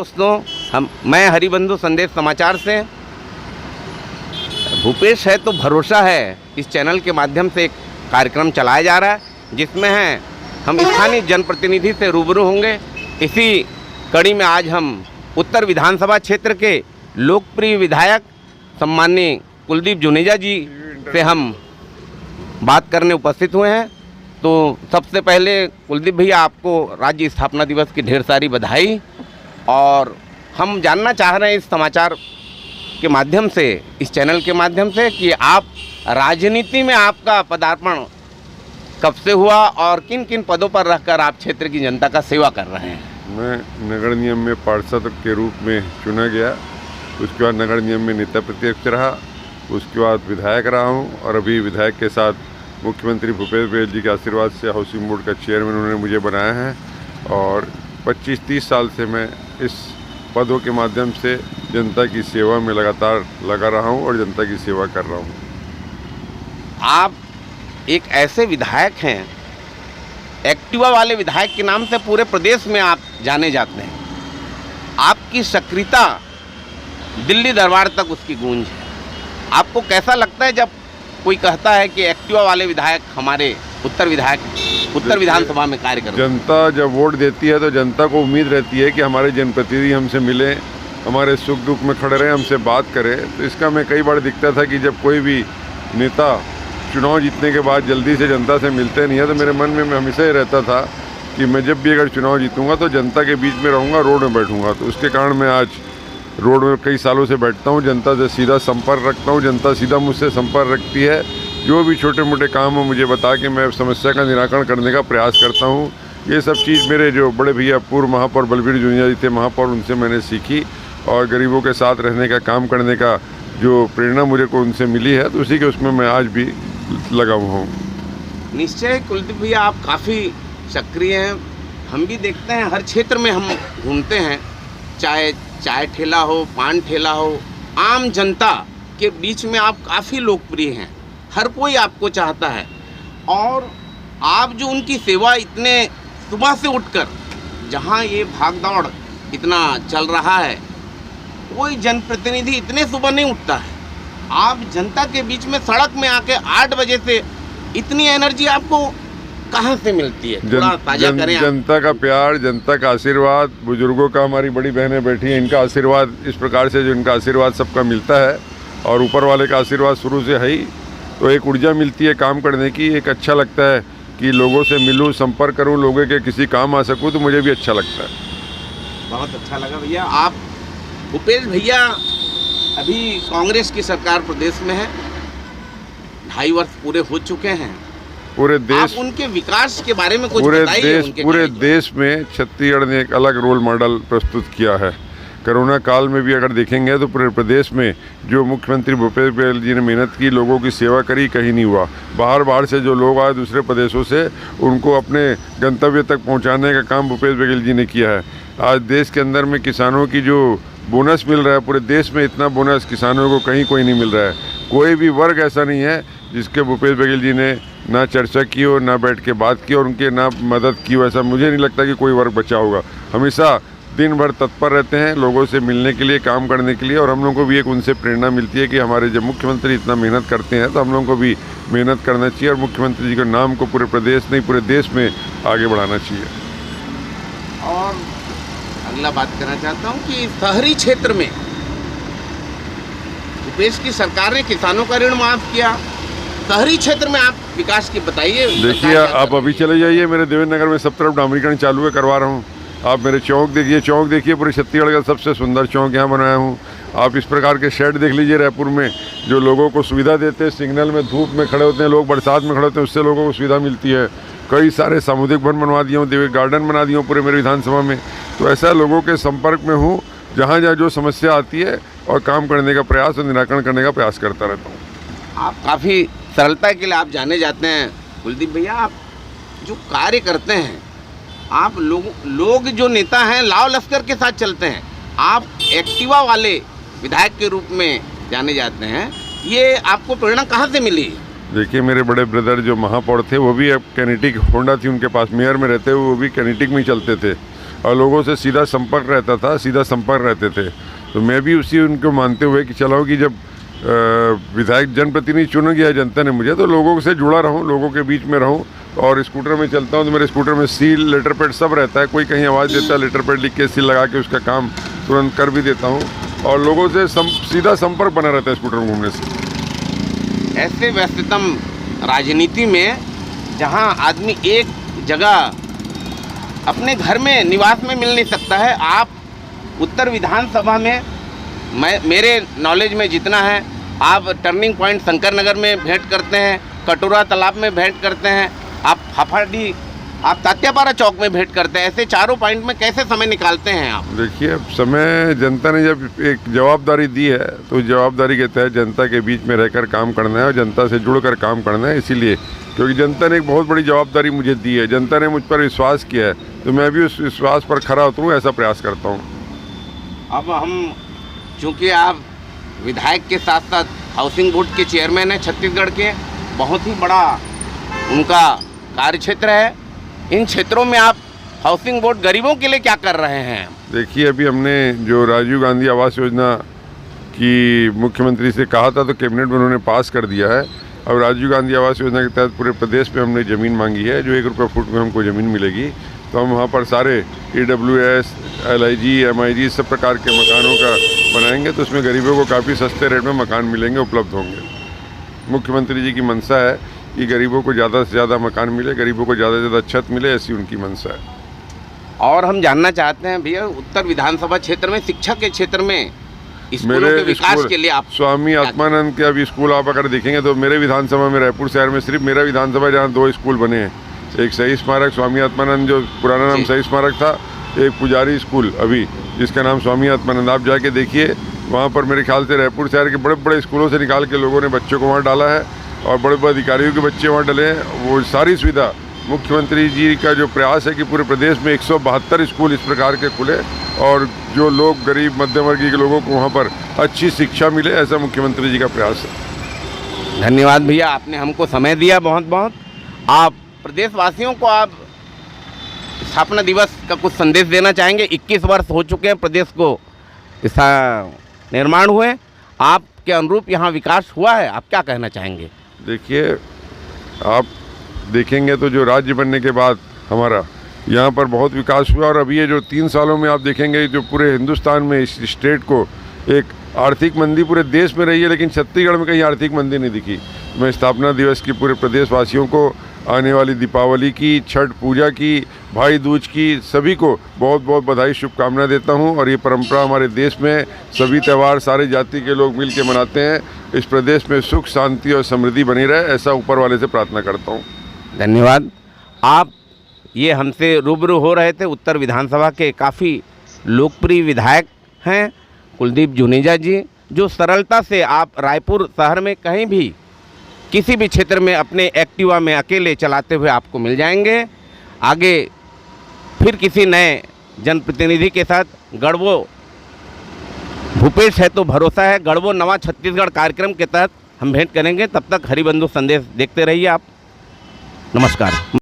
दोस्तों, मैं हरिबंधु संदेश समाचार से। भूपेश है तो भरोसा है इस चैनल के माध्यम से एक कार्यक्रम चलाया जा रहा है जिसमें हम स्थानीय जनप्रतिनिधि से रूबरू होंगे। इसी कड़ी में आज हम उत्तर विधानसभा क्षेत्र के लोकप्रिय विधायक सम्माननीय कुलदीप जुनेजा जी से हम बात करने उपस्थित हुए हैं। तो सबसे पहले कुलदीप भैया, आपको राज्य स्थापना दिवस की ढेर सारी बधाई। और हम जानना चाह रहे हैं इस समाचार के माध्यम से, इस चैनल के माध्यम से, कि आप राजनीति में आपका पदार्पण कब से हुआ और किन किन पदों पर रहकर आप क्षेत्र की जनता का सेवा कर रहे हैं। मैं नगर निगम में पार्षद के रूप में चुना गया, उसके बाद नगर निगम में नेता प्रतिपक्ष रहा, उसके बाद विधायक रहा हूँ और अभी विधायक के साथ मुख्यमंत्री भूपेश बघेल जी के आशीर्वाद से हाउसिंग बोर्ड का चेयरमैन उन्होंने मुझे बनाया है। और 25-30 साल से मैं इस पदों के माध्यम से जनता की सेवा में लगातार लगा रहा हूं और जनता की सेवा कर रहा हूं। आप एक ऐसे विधायक हैं, एक्टिवा वाले विधायक के नाम से पूरे प्रदेश में आप जाने जाते हैं। आपकी सक्रियता दिल्ली दरबार तक उसकी गूंज है। आपको कैसा लगता है जब कोई कहता है कि एक्टिवा वाले विधायक हमारे उत्तर विधानसभा में कार्य करते हैं? जनता जब वोट देती है तो जनता को उम्मीद रहती है कि हमारे जनप्रतिनिधि हमसे मिले, हमारे सुख दुख में खड़े रहें, हमसे बात करें। तो इसका मैं कई बार दिखता था कि जब कोई भी नेता चुनाव जीतने के बाद जल्दी से जनता से मिलते नहीं है, तो मेरे मन में मैं हमेशा ही रहता था कि मैं जब भी अगर चुनाव जीतूँगा तो जनता के बीच में रहूँगा, रोड में बैठूँगा। तो उसके कारण मैं आज रोड में कई सालों से बैठता हूँ, जनता से सीधा संपर्क रखता हूँ, जनता सीधा मुझसे संपर्क रखती है। जो भी छोटे मोटे काम हो मुझे बता के मैं समस्या का निराकरण करने का प्रयास करता हूँ। ये सब चीज़ मेरे जो बड़े भैया पूर्व महापौर बलबीर जुनेजा जी थे महापौर, उनसे मैंने सीखी और गरीबों के साथ रहने का काम करने का जो प्रेरणा मुझे को उनसे मिली है, तो उसी के उसमें मैं आज भी लगा हुआ हूँ। निश्चय कुलदीप भैया, आप काफ़ी सक्रिय हैं। हम भी देखते हैं, हर क्षेत्र में हम घूमते हैं, चाहे चाय ठेला हो, पान ठेला हो, आम जनता के बीच में आप काफ़ी लोकप्रिय हैं। हर कोई आपको चाहता है और आप जो उनकी सेवा इतने सुबह से उठकर, जहां ये भाग दौड़ इतना चल रहा है, कोई जनप्रतिनिधि इतने सुबह नहीं उठता है। आप जनता के बीच में सड़क में आके 8 बजे से इतनी एनर्जी आपको कहाँ से मिलती है? थोड़ा ताजा करें। जनता का प्यार, जनता का आशीर्वाद, बुजुर्गों का, हमारी बड़ी बहनें बैठी हैं, इनका आशीर्वाद, इस प्रकार से जो इनका आशीर्वाद सबका मिलता है और ऊपर वाले का आशीर्वाद शुरू से है ही, तो एक ऊर्जा मिलती है काम करने की। एक अच्छा लगता है कि लोगों से मिलूं, संपर्क करूं, लोगों के किसी काम आ सकूं, तो मुझे भी अच्छा लगता है। बहुत अच्छा लगा भैया। आप भूपेश भैया, अभी कांग्रेस की सरकार प्रदेश में है, 2.5 वर्ष पूरे हो चुके हैं। पूरे देश, आप उनके विकास के बारे में कुछ बताइए। पूरे देश में छत्तीसगढ़ ने एक अलग रोल मॉडल प्रस्तुत किया है। कोरोना काल में भी अगर देखेंगे तो पूरे प्रदेश में जो मुख्यमंत्री भूपेश बघेल जी ने मेहनत की, लोगों की सेवा करी, कहीं नहीं हुआ। बाहर से जो लोग आए दूसरे प्रदेशों से, उनको अपने गंतव्य तक पहुंचाने का काम भूपेश बघेल जी ने किया है। आज देश के अंदर में किसानों की जो बोनस मिल रहा है, पूरे देश में इतना बोनस किसानों को कहीं कोई नहीं मिल रहा है। कोई भी वर्ग ऐसा नहीं है जिसके भूपेश बघेल जी ने ना चर्चा की हो, ना बैठ के बात की और उनके ना मदद की हो। ऐसा मुझे नहीं लगता कि कोई वर्ग बचा होगा। हमेशा दिन भर तत्पर रहते हैं लोगों से मिलने के लिए, काम करने के लिए। और हम लोगों को भी एक उनसे प्रेरणा मिलती है कि हमारे जब मुख्यमंत्री इतना मेहनत करते हैं तो हम लोगों को भी मेहनत करना चाहिए और मुख्यमंत्री जी के नाम को पूरे प्रदेश नहीं पूरे देश में आगे बढ़ाना चाहिए। और अगला बात करना चाहता हूँ कि शहरी क्षेत्र में भूपेश की सरकार ने किसानों का ऋण माफ किया। शहरी क्षेत्र में आप विकास की बताइए। देखिए, आप अभी चले जाइए, मेरे देवेंद्र नगर में सब तरफ डामरीकरण चालू है, करवा रहा हूँ। आप मेरे चौक देखिए, पूरे छत्तीसगढ़ का सबसे सुंदर चौक यहाँ बनाया हूँ। आप इस प्रकार के शेड देख लीजिए रायपुर में, जो लोगों को सुविधा देते हैं। सिग्नल में धूप में खड़े होते हैं लोग, बरसात में खड़े होते हैं, उससे लोगों को सुविधा मिलती है। कई सारे सामुदायिक भवन बनवा दिए हूँ, देवी गार्डन बना दिए हूँ पूरे मेरे विधानसभा में। तो ऐसा लोगों के संपर्क में हूँ, जहाँ जहाँ जो समस्या आती है और काम करने का प्रयास और निराकरण करने का प्रयास करता रहता हूँ। आप काफ़ी सरलता के लिए आप जाने जाते हैं कुलदीप भैया। आप जो कार्य करते हैं, आप लोग जो नेता हैं लाव लश्कर के साथ चलते हैं। आप एक्टिवा वाले विधायक के रूप में जाने जाते हैं, ये आपको प्रेरणा कहाँ से मिली? देखिए, मेरे बड़े ब्रदर जो महापौर थे वो भी अब कैनेटिक होंडा थी उनके पास, मेयर में रहते हुए वो भी कैनेटिक में ही चलते थे। और लोगों से सीधा संपर्क रहता था, सीधा संपर्क रहते थे। तो मैं भी उसी उनको मानते हुए कि चलो कि जब विधायक जनप्रतिनिधि चुना गया जनता ने मुझे, तो लोगों से जुड़ा रहूं, लोगों के बीच में रहूं। और स्कूटर में चलता हूं तो मेरे स्कूटर में सील, लेटर पैड सब रहता है। कोई कहीं आवाज़ देता है, लेटर पैड लिख के सील लगा के उसका काम तुरंत कर भी देता हूं। और लोगों से सीधा संपर्क बना रहता है स्कूटर में घूमने से। ऐसे व्यस्ततम राजनीति में जहां आदमी एक जगह अपने घर में निवास में मिल नहीं सकता है, आप उत्तर विधानसभा में, मेरे नॉलेज में जितना है, आप टर्निंग पॉइंट शंकर नगर में भेंट करते हैं, कटोरा तालाब में भेंट करते हैं, आप हाफाडी, आप तात्यापारा चौक में भेंट करते हैं। ऐसे चारों पॉइंट में कैसे समय निकालते हैं आप? देखिए, अब समय जनता ने जब एक जवाबदारी दी है तो उस जवाबदारी के तहत जनता के बीच में रहकर काम करना है और जनता से जुड़कर काम करना है। इसीलिए क्योंकि जनता ने एक बहुत बड़ी जवाबदारी मुझे दी है, जनता ने मुझ पर विश्वास किया है, तो मैं भी उस विश्वास पर खरा उतरूँ, ऐसा प्रयास करता हूँ। अब हम, चूँकि आप विधायक के साथ साथ हाउसिंग बोर्ड के चेयरमैन हैं छत्तीसगढ़ के, बहुत ही बड़ा उनका कार्यक्षेत्र है। इन क्षेत्रों में आप हाउसिंग बोर्ड गरीबों के लिए क्या कर रहे हैं? देखिए, अभी हमने जो राजीव गांधी आवास योजना की मुख्यमंत्री से कहा था तो कैबिनेट में उन्होंने पास कर दिया है। अब राजीव गांधी आवास योजना के तहत पूरे प्रदेश में हमने ज़मीन मांगी है, जो 1 रुपये फुट में हमको ज़मीन मिलेगी। तो हम वहाँ पर सारे EWS, LIG, MIG सब प्रकार के मकानों का बनाएंगे, तो उसमें गरीबों को काफ़ी सस्ते रेट में मकान मिलेंगे, उपलब्ध होंगे। मुख्यमंत्री जी की मंशा है कि गरीबों को ज़्यादा से ज़्यादा मकान मिले, गरीबों को ज़्यादा से ज़्यादा छत मिले, ऐसी उनकी मंशा है। और हम जानना चाहते हैं भैया, उत्तर विधानसभा क्षेत्र में शिक्षा के क्षेत्र में स्कूलों के विकास के लिए आप स्वामी आत्मानंद के अभी स्कूल आप अगर देखेंगे तो मेरे विधानसभा में, रायपुर शहर में सिर्फ मेरा विधानसभा जहाँ 2 स्कूल बने हैं। एक शहीद स्मारक स्वामी आत्मानंद, जो पुराना नाम शहीद स्मारक था, एक पुजारी स्कूल अभी जिसका नाम स्वामी आत्मानंद। आप जाके देखिए, वहाँ पर मेरे ख्याल से रायपुर शहर के बड़े बड़े स्कूलों से निकाल के लोगों ने बच्चों को वहाँ डाला है और बड़े बड़े अधिकारियों के बच्चे वहाँ डले हैं। वो सारी सुविधा मुख्यमंत्री जी का जो प्रयास है कि पूरे प्रदेश में 172 स्कूल इस प्रकार के खुले और जो लोग गरीब मध्यम वर्गीय के लोगों को वहाँ पर अच्छी शिक्षा मिले, ऐसा मुख्यमंत्री जी का प्रयास है। धन्यवाद भैया, आपने हमको समय दिया बहुत बहुत। आप प्रदेशवासियों को आप स्थापना दिवस का कुछ संदेश देना चाहेंगे? 21 वर्ष हो चुके हैं प्रदेश को इसका निर्माण हुए, आपके अनुरूप यहाँ विकास हुआ है, आप क्या कहना चाहेंगे? देखिए, आप देखेंगे तो जो राज्य बनने के बाद हमारा यहाँ पर बहुत विकास हुआ और अभी ये जो 3 सालों में आप देखेंगे जो पूरे हिंदुस्तान में इस स्टेट को एक आर्थिक मंदी पूरे देश में रही है, लेकिन छत्तीसगढ़ में कहीं आर्थिक मंदी नहीं दिखी। मैं स्थापना दिवस की पूरे प्रदेशवासियों को, आने वाली दीपावली की, छठ पूजा की, भाई दूज की, सभी को बहुत बहुत बधाई, शुभकामनाएं देता हूं। और ये परंपरा हमारे देश में सभी त्यौहार सारे जाति के लोग मिल के मनाते हैं। इस प्रदेश में सुख, शांति और समृद्धि बनी रहे, ऐसा ऊपर वाले से प्रार्थना करता हूँ। धन्यवाद। आप ये हमसे रूबरू हो रहे थे उत्तर विधानसभा के काफ़ी लोकप्रिय विधायक हैं कुलदीप जुनेजा जी, जो सरलता से आप रायपुर शहर में कहीं भी किसी भी क्षेत्र में अपने एक्टिवा में अकेले चलाते हुए आपको मिल जाएंगे। आगे फिर किसी नए जनप्रतिनिधि के साथ, गढ़वो भूपेश है तो भरोसा है, गढ़वो नवा छत्तीसगढ़ कार्यक्रम के तहत हम भेंट करेंगे। तब तक हरिबंधु संदेश देखते रहिए आप। नमस्कार।